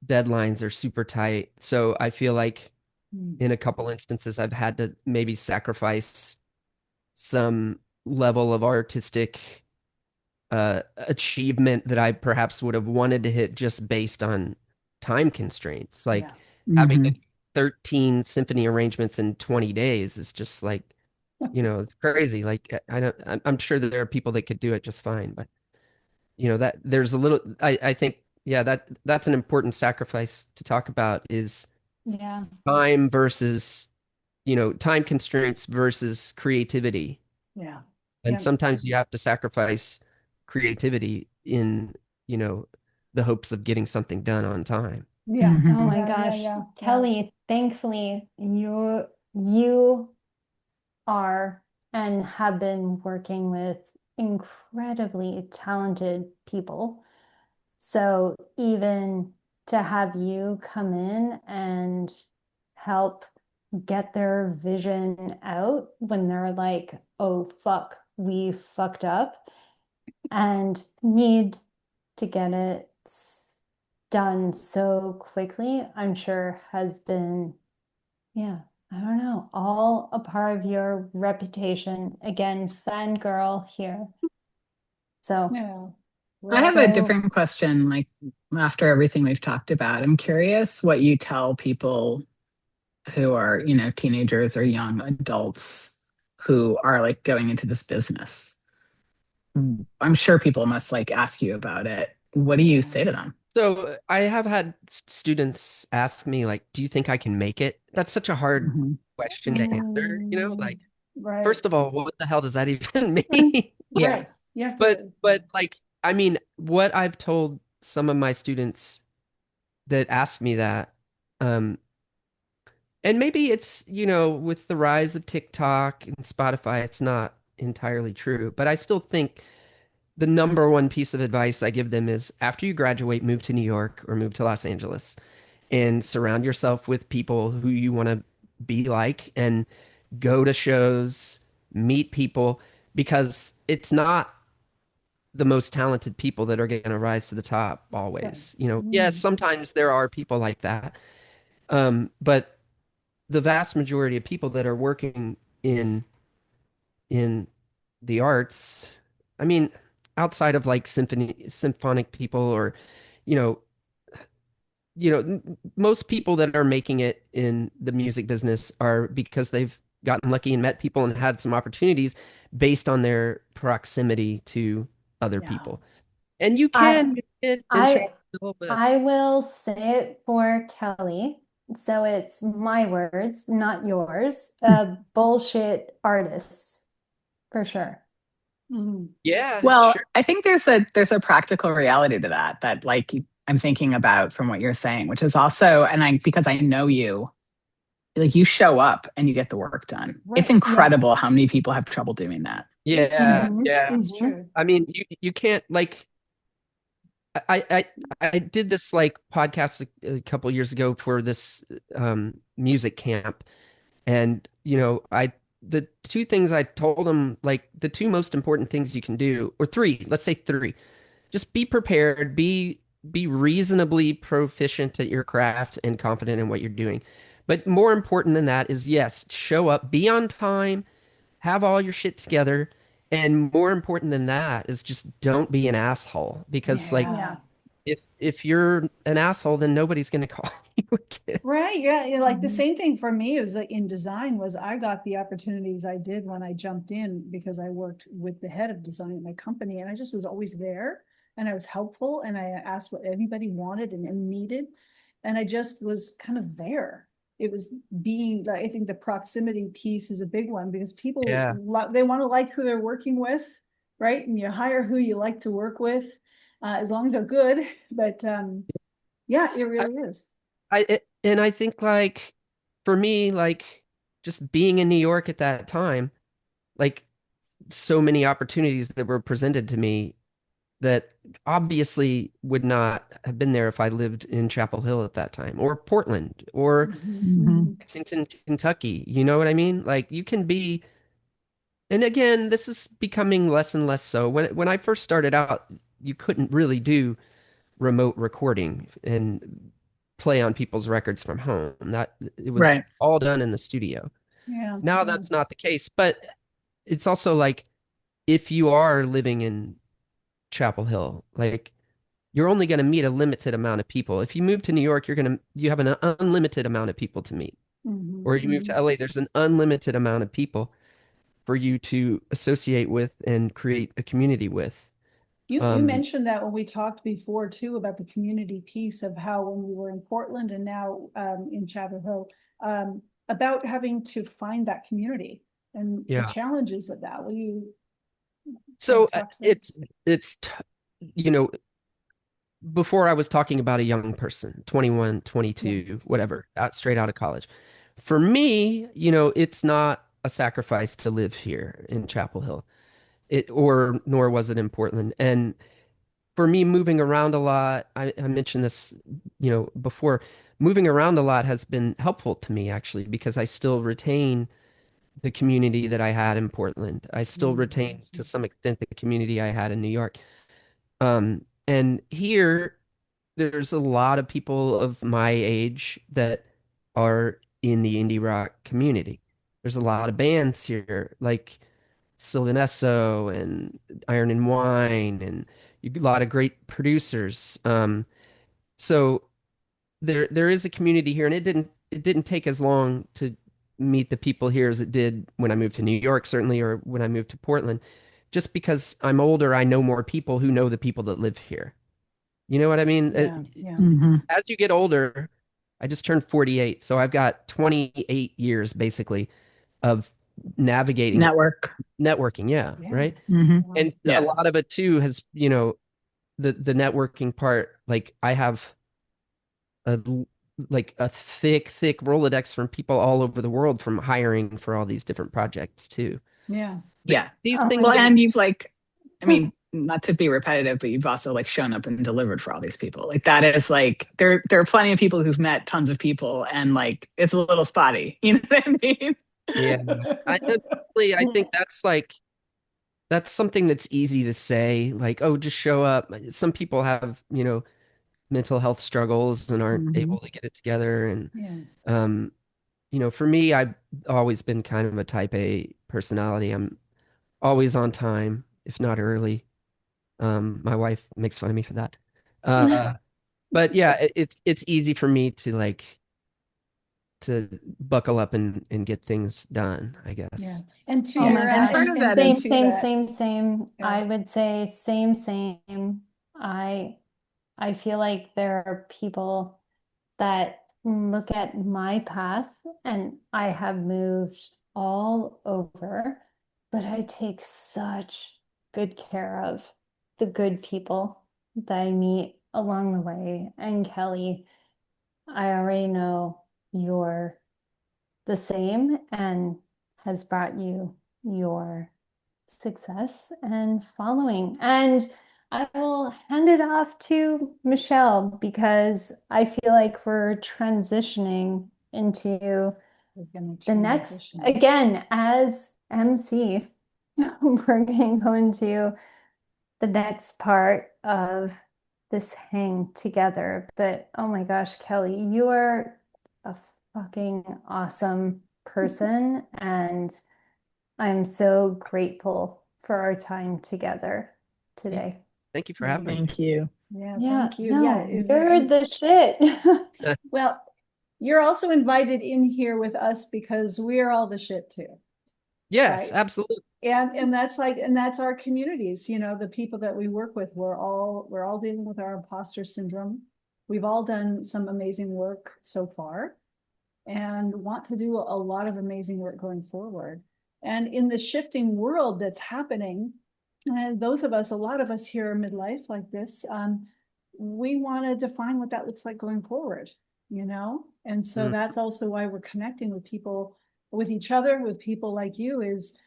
deadlines are super tight. So I feel like Mm. in a couple instances I've had to maybe sacrifice some level of artistic achievement that I perhaps would have wanted to hit just based on time constraints. Like Yeah. having to mhm. do 13 symphony arrangements in 20 days is just like, you know, it's crazy. Like I don't I'm sure that there are people that could do it just fine, but you know that there's a little I think yeah, that's an important sacrifice to talk about is Yeah. time versus, you know, time constraints versus creativity. Yeah. And Yeah. sometimes you have to sacrifice creativity in, you know, the hopes of getting something done on time. Yeah. Oh Mhm. my Yeah. Yeah. gosh. Yeah. Yeah. Kelly, thankfully you are and have been working with incredibly talented people. So even to have you come in and help get their vision out when they're like, oh, fuck, we fucked up and need to get it done so quickly, I'm sure has been, yeah, I don't know, all a part of your reputation. Again, fangirl here. So, Yeah. I have Well, a so different question. Like, after everything we've talked about, I'm curious what you tell people who are, teenagers or young adults who are like going into this business. I'm sure people must like ask you about it. What do you yeah. say to them? So I have had students ask me, like, do you think I can make it? That's such a hard Mhm. question to answer, Mm, like, right. first of all, what the hell does that even mean? Yeah. Right. You have But to, but like, I mean, what I've told some of my students that ask me that, um, and maybe it's, with the rise of TikTok and Spotify, it's not entirely true, but I still think the number one piece of advice I give them is after you graduate, move to New York or move to Los Angeles and surround yourself with people who you want to be like and go to shows, meet people, because it's not the most talented people that are going to rise to the top right. always. Yes, Mm, sometimes there are people like that. But the vast majority of people that are working in the arts, I mean, outside of like symphonic people or, you know, most people that are making it in the music business are because they've gotten lucky and met people and had some opportunities based on their proximity to other yeah. people. And you I can make it in I Chapel, but I will say it for Kelly. So it's my words, not yours. A bullshit artist, for sure. Mm, yeah, Well, sure. I think there's a practical reality to that like I'm thinking about from what you're saying, which is also, and I because I know you, like you show up and you get the work done. It's right. Yeah. incredible how many people have trouble doing that. It's Yeah, true. hmm yeah. It's hmm true. I mean, you can't like I I I did this like podcast a couple years ago for this music camp. And, I the two things I told them, like the two most important things you can do, or three, let's say three, just be prepared, be reasonably proficient at your craft and confident in what you're doing. But more important than that is yes, show up, be on time, have all your shit together. And more important than that is just don't be an asshole because like Yeah. Yeah. if you're an asshole, then nobody's gonna call you again. Right. Yeah. Like the hmm same thing for me was like in design was I got the opportunities I did when I jumped in because I worked with the head of design at my company and I just was always there and I was helpful and I asked what anybody wanted and needed. And I just was kind of there. It was being like, I think the proximity piece is a big one because people, Yeah. they want to like who they're working with, right? And you hire who you like to work with, as long as they're good. But yeah, it really is. And I think like for me, like just being in New York at that time, like so many opportunities that were presented to me that obviously would not have been there if I lived in Chapel Hill at that time, or Portland, or Mhm, Mhm. mhm. Lexington, Kentucky. You know what I mean? Like you can be, and again, this is becoming less and less so. When I first started out, you couldn't really do remote recording and play on people's records from home. That it was Right. all done in the studio. Yeah, Now yeah. that's not the case, but it's also like if you are living in Chapel Hill, like you're only going to meet a limited amount of people. If you move to New York, you have an unlimited amount of people to meet. Mhm, Or you move to mhm. LA, there's an unlimited amount of people for you to associate with and create a community with. You Um, mentioned that when we talked before too about the community piece of how when we were in Portland and now in Chapel Hill, about having to find that community and the yeah. challenges of that. Will you kind So of talk to that? it's you know before I was talking about a young person, 21, Yeah. 22, whatever, straight out of college. For me, it's not a sacrifice to live here in Chapel Hill. Nor was it in Portland. And for me, moving around a lot, I mentioned this, before, moving around a lot has been helpful to me actually, because I still retain the community that I had in Portland. I still retain to some extent the community I had in New York. And here there's a lot of people of my age that are in the indie rock community. There's a lot of bands here, like Sylvan Esso and Iron and Wine, and a lot of great producers. So there is a community here, and it didn't take as long to meet the people here as it did when I moved to New York, certainly, or when I moved to Portland. Just because I'm older, I know more people who know the people that live here. You know what I mean? Yeah. As you get older, I just turned 48, so I've got 28 years basically of navigating networking. Yeah, right. And a lot of it too has, the networking part. Like I have a a thick Rolodex from people all over the world from hiring for all these different projects too. Yeah. Yeah. These Oh things. Well, and you've I mean, not to be repetitive, but you've also like shown up and delivered for all these people. Like that is like there are plenty of people who've met tons of people, and like it's a little spotty. You know what I mean? Yeah, I think that's something that's easy to say, like, oh, just show up. Some people have, mental health struggles and aren't able to get it together. And um, for me, I've always been kind of a type A personality. I'm always on time, if not early. My wife makes fun of me for that. But yeah, it's easy for me to buckle up and get things done, I guess. Yeah. And to Oh your my gosh. part of that Same, is- same. Yeah. I would say same. I feel like there are people that look at my path, and I have moved all over, but I take such good care of the good people that I meet along the way. And Kelly, I already know you're the same and has brought you your success and following. And I will hand it off to Michelle because I feel like we're transitioning into the next, again, as MC, we're going to go into the next part of this hang together. But oh my gosh, Kelly, you are a fucking awesome person, and I'm so grateful for our time together today. Thank you for having me. Thank you. Yeah, Yeah, thank you. no, Yeah, you're the shit. well, you're also invited in here with us because we're all the shit too. Yes, right? absolutely. And that's our communities, the people that we work with, we're all dealing with our imposter syndrome. We've all done some amazing work so far and want to do a lot of amazing work going forward. And in the shifting world that's happening, and a lot of us here are midlife like this, we want to define what that looks like going forward, And so that's also why we're connecting with people, with each other, with people like you, is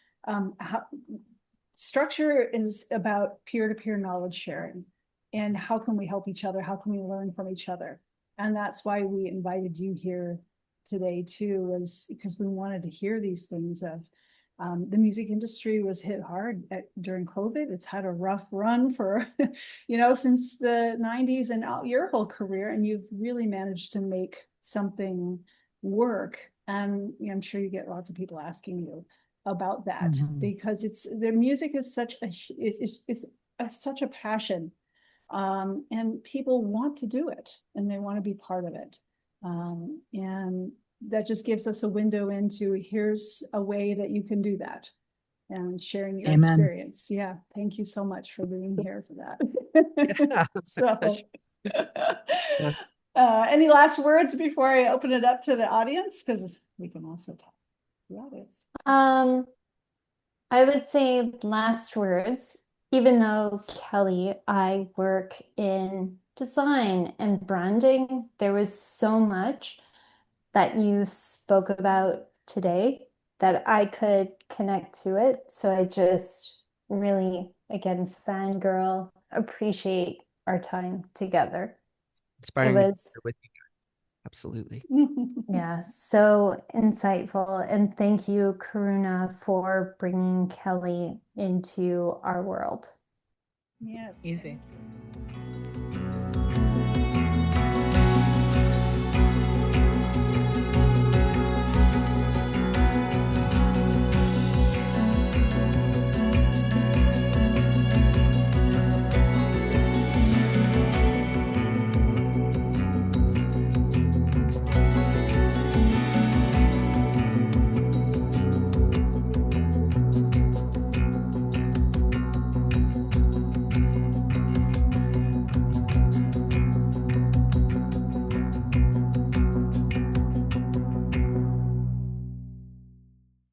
Struktur is about peer-to-peer knowledge sharing. And how can we help each other? How can we learn from each other? And that's why we invited you here today too, was because we wanted to hear these things of the music industry was hit hard during COVID. It's had a rough run for, since the 90s and your whole career, and you've really managed to make something work. And I'm sure you get lots of people asking you about that because their music is such a passion, and people want to do it and they want to be part of it, and that just gives us a window into here's a way that you can do that and sharing your experience. Yeah, thank you so much for being here for that. So any last words before I open it up to the audience, because we can also talk to the audience. I would say last words, even though Kelly, I work in design and branding, there was so much that you spoke about today that I could connect to it. So I just really, again, fangirl, appreciate our time together. Inspiring It to be was, here with you. Absolutely. yeah, so insightful. And thank you, Karuna, for bringing Kelly into our world. Yes. Easy. Thank you.